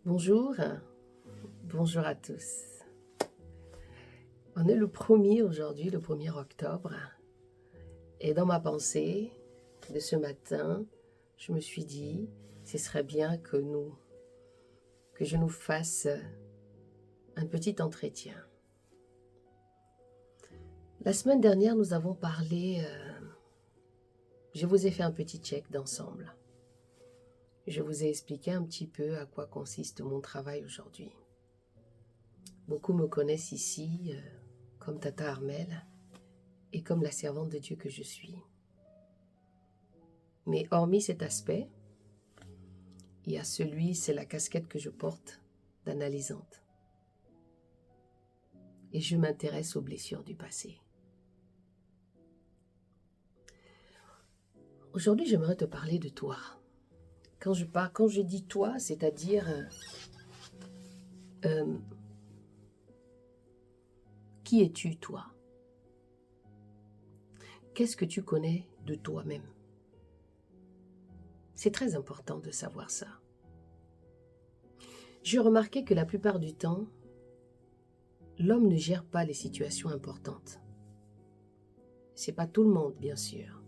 Bonjour, bonjour à tous. On est le 1er aujourd'hui, le 1er octobre. Et dans ma pensée de ce matin, je me suis dit, ce serait bien que je nous fasse un petit entretien. La semaine dernière, nous avons parlé, je vous ai fait un petit check d'ensemble. Je vous ai expliqué un petit peu à quoi consiste mon travail aujourd'hui. Beaucoup me connaissent ici comme Tata Armelle et comme la servante de Dieu que je suis. Mais hormis cet aspect, il y a c'est la casquette que je porte d'analysante. Et je m'intéresse aux blessures du passé. Aujourd'hui, j'aimerais te parler de toi. Quand je dis toi, c'est-à-dire qui es-tu toi? Qu'est-ce que tu connais de toi-même? C'est très important de savoir ça. J'ai remarqué que la plupart du temps, l'homme ne gère pas les situations importantes. C'est pas tout le monde, bien sûr.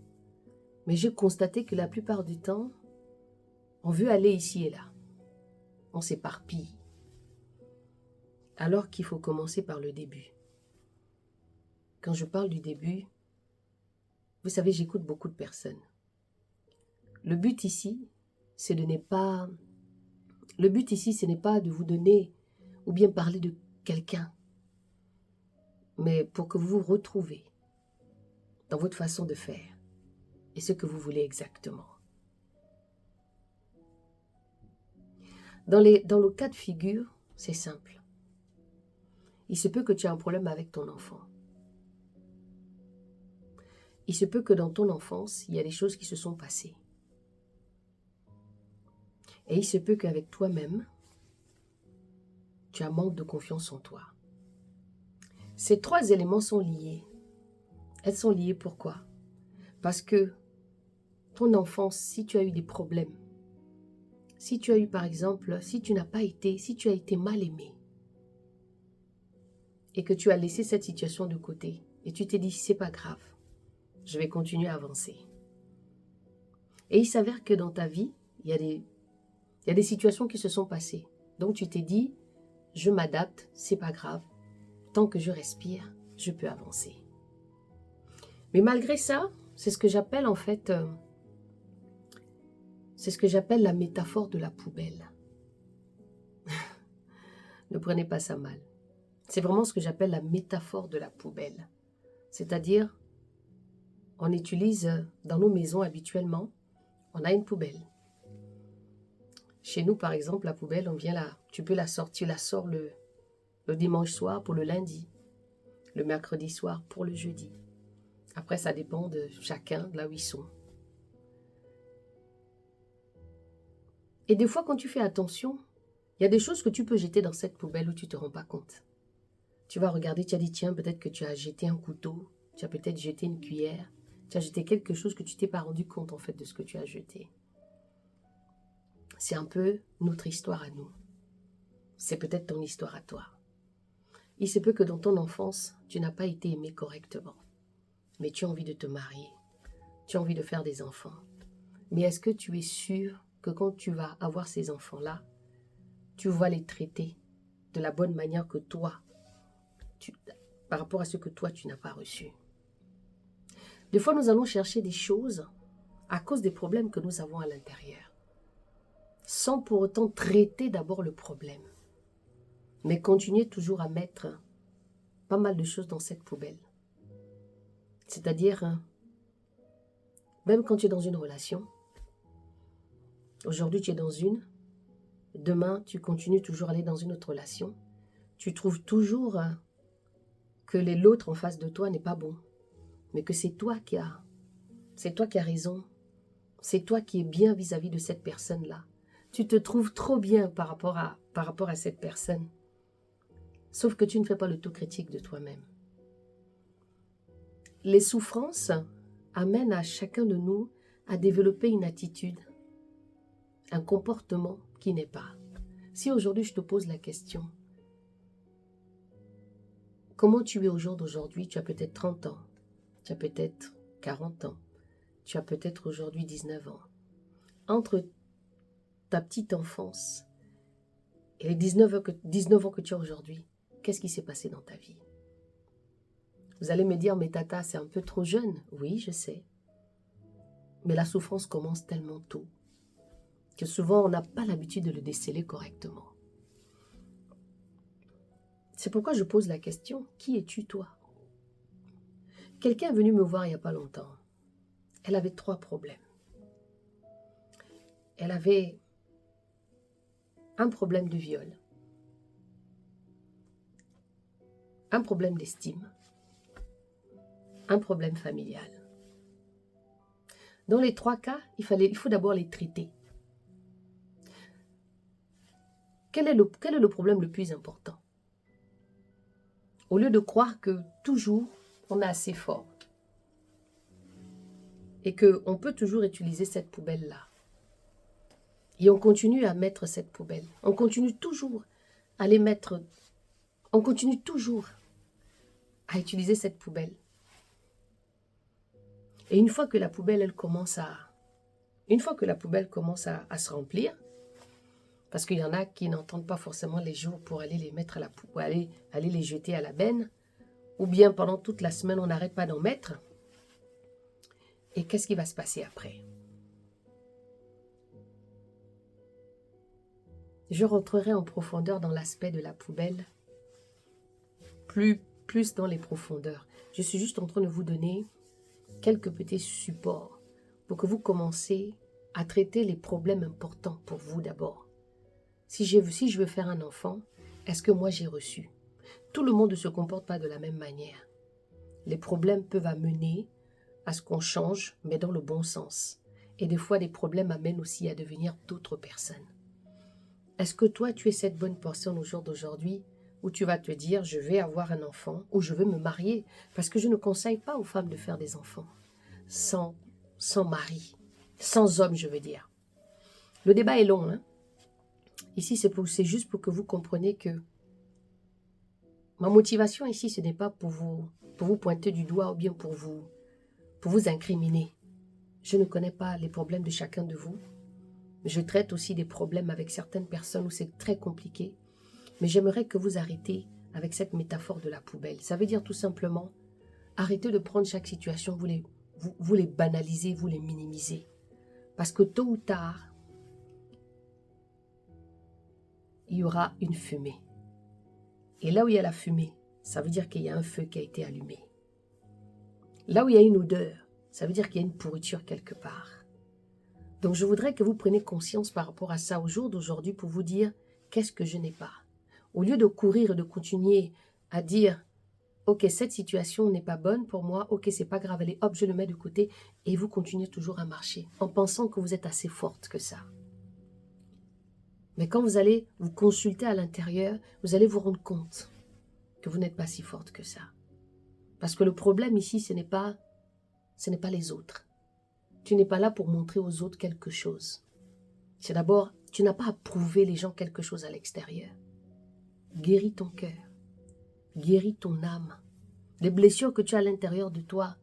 Mais j'ai constaté que la plupart du temps, on veut aller ici et là. On s'éparpille. Alors qu'il faut commencer par le début. Quand je parle du début, vous savez, j'écoute beaucoup de personnes. Le but ici, ce n'est pas de vous donner ou bien parler de quelqu'un, mais pour que vous vous retrouvez dans votre façon de faire et ce que vous voulez exactement. Dans le cas de figure, c'est simple. Il se peut que tu aies un problème avec ton enfant. Il se peut que dans ton enfance, il y a des choses qui se sont passées. Et il se peut qu'avec toi-même, tu as manque de confiance en toi. Ces 3 éléments sont liés. Elles sont liées pourquoi? Parce que ton enfance, si tu as eu des problèmes, si tu as eu par exemple, si tu as été mal aimé, et que tu as laissé cette situation de côté, et tu t'es dit, c'est pas grave, je vais continuer à avancer. Et il s'avère que dans ta vie, il y a des situations qui se sont passées. Donc tu t'es dit, je m'adapte, c'est pas grave, tant que je respire, je peux avancer. Mais malgré ça, c'est ce que j'appelle en fait, c'est ce que j'appelle la métaphore de la poubelle. Ne prenez pas ça mal. C'est vraiment ce que j'appelle la métaphore de la poubelle. C'est-à-dire, on utilise dans nos maisons habituellement, on a une poubelle. Chez nous, par exemple, la poubelle, tu peux la sortir, tu la sors le dimanche soir pour le lundi, le mercredi soir pour le jeudi. Après, ça dépend de chacun, de là où ils sont. Et des fois, quand tu fais attention, il y a des choses que tu peux jeter dans cette poubelle où tu ne te rends pas compte. Tu vas regarder, tu as dit, tiens, peut-être que tu as jeté un couteau, tu as peut-être jeté une cuillère, tu as jeté quelque chose que tu t'es pas rendu compte en fait de ce que tu as jeté. C'est un peu notre histoire à nous. C'est peut-être ton histoire à toi. Il se peut que dans ton enfance, tu n'as pas été aimé correctement. Mais tu as envie de te marier. Tu as envie de faire des enfants. Mais est-ce que tu es sûr que quand tu vas avoir ces enfants-là, tu vas les traiter de la bonne manière que toi, par rapport à ce que toi, tu n'as pas reçu? Des fois, nous allons chercher des choses à cause des problèmes que nous avons à l'intérieur, sans pour autant traiter d'abord le problème, mais continuer toujours à mettre pas mal de choses dans cette poubelle. C'est-à-dire, même quand tu es dans une relation, aujourd'hui tu es dans une, demain tu continues toujours à aller dans une autre relation, tu trouves toujours que l'autre en face de toi n'est pas bon, mais que c'est toi qui as raison, c'est toi qui es bien vis-à-vis de cette personne-là. Tu te trouves trop bien par rapport à cette personne. Sauf que tu ne fais pas l'autocritique de toi-même. Les souffrances amènent à chacun de nous à développer une attitude, un comportement qui n'est pas. Si aujourd'hui je te pose la question, comment tu es au jour d'aujourd'hui? Tu as peut-être 30 ans, tu as peut-être 40 ans, tu as peut-être aujourd'hui 19 ans. Entre ta petite enfance et les 19 ans que tu as aujourd'hui, qu'est-ce qui s'est passé dans ta vie? Vous allez me dire, mais Tata, c'est un peu trop jeune. Oui, je sais. Mais la souffrance commence tellement tôt que souvent on n'a pas l'habitude de le déceler correctement. C'est pourquoi je pose la question, qui es-tu toi? Quelqu'un est venu me voir il n'y a pas longtemps. Elle avait 3 problèmes. Elle avait un problème de viol, un problème d'estime, un problème familial. Dans les 3 cas, il faut d'abord les traiter. Quel est le problème le plus important? Au lieu de croire que toujours on est assez fort et qu'on peut toujours utiliser cette poubelle-là, et on continue à mettre cette poubelle, on continue toujours à les mettre, on continue toujours à utiliser cette poubelle. Et une fois que la poubelle commence à se remplir, parce qu'il y en a qui n'entendent pas forcément les jours pour aller les mettre à la poubelle, aller les jeter à la benne, ou bien pendant toute la semaine on n'arrête pas d'en mettre. Et qu'est-ce qui va se passer après? Je rentrerai en profondeur dans l'aspect de la poubelle, plus dans les profondeurs. Je suis juste en train de vous donner quelques petits supports pour que vous commenciez à traiter les problèmes importants pour vous d'abord. Si je veux faire un enfant, est-ce que moi j'ai reçu? Tout le monde ne se comporte pas de la même manière. Les problèmes peuvent amener à ce qu'on change, mais dans le bon sens. Et des fois, les problèmes amènent aussi à devenir d'autres personnes. Est-ce que toi, tu es cette bonne personne au jour d'aujourd'hui où tu vas te dire, je vais avoir un enfant ou je veux me marier? Parce que je ne conseille pas aux femmes de faire des enfants sans mari, sans homme, je veux dire. Le débat est long, hein? Ici, c'est juste pour que vous compreniez que ma motivation ici, ce n'est pas pour vous pointer du doigt ou bien pour vous incriminer. Je ne connais pas les problèmes de chacun de vous. Je traite aussi des problèmes avec certaines personnes où c'est très compliqué. Mais j'aimerais que vous arrêtez avec cette métaphore de la poubelle. Ça veut dire tout simplement, arrêtez de prendre chaque situation, vous les banalisez, vous les minimisez. Parce que tôt ou tard, il y aura une fumée. Et là où il y a la fumée, ça veut dire qu'il y a un feu qui a été allumé. Là où il y a une odeur, ça veut dire qu'il y a une pourriture quelque part. Donc je voudrais que vous preniez conscience par rapport à ça au jour d'aujourd'hui pour vous dire qu'est-ce que je n'ai pas. Au lieu de courir et de continuer à dire ok, cette situation n'est pas bonne pour moi, ok, c'est pas grave, allez hop, je le mets de côté et vous continuez toujours à marcher en pensant que vous êtes assez forte que ça. Mais quand vous allez vous consulter à l'intérieur, vous allez vous rendre compte que vous n'êtes pas si forte que ça. Parce que le problème ici, ce n'est pas les autres. Tu n'es pas là pour montrer aux autres quelque chose. C'est d'abord, tu n'as pas à prouver les gens quelque chose à l'extérieur. Guéris ton cœur. Guéris ton âme. Les blessures que tu as à l'intérieur de toi,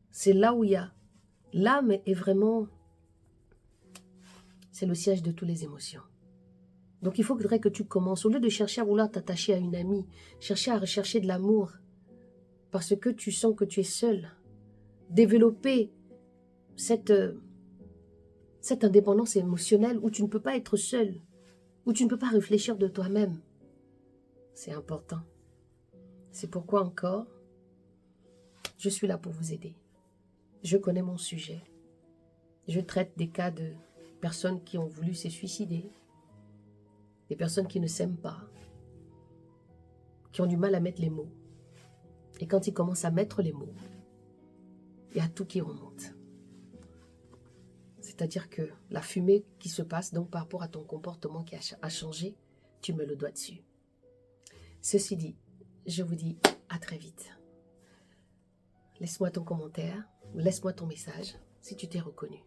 c'est là où il y a. L'âme est vraiment, c'est le siège de toutes les émotions. Donc il faudrait que tu commences, au lieu de chercher à vouloir t'attacher à une amie, chercher à rechercher de l'amour, parce que tu sens que tu es seul. Développer cette indépendance émotionnelle où tu ne peux pas être seul, où tu ne peux pas réfléchir de toi-même. C'est important. C'est pourquoi encore, je suis là pour vous aider. Je connais mon sujet. Je traite des cas de personnes qui ont voulu se suicider, des personnes qui ne s'aiment pas, qui ont du mal à mettre les mots. Et quand ils commencent à mettre les mots, il y a tout qui remonte. C'est-à-dire que la fumée qui se passe, donc par rapport à ton comportement qui a changé, tu me le dois dessus. Ceci dit, je vous dis à très vite. Laisse-moi ton commentaire, ou laisse-moi ton message si tu t'es reconnu.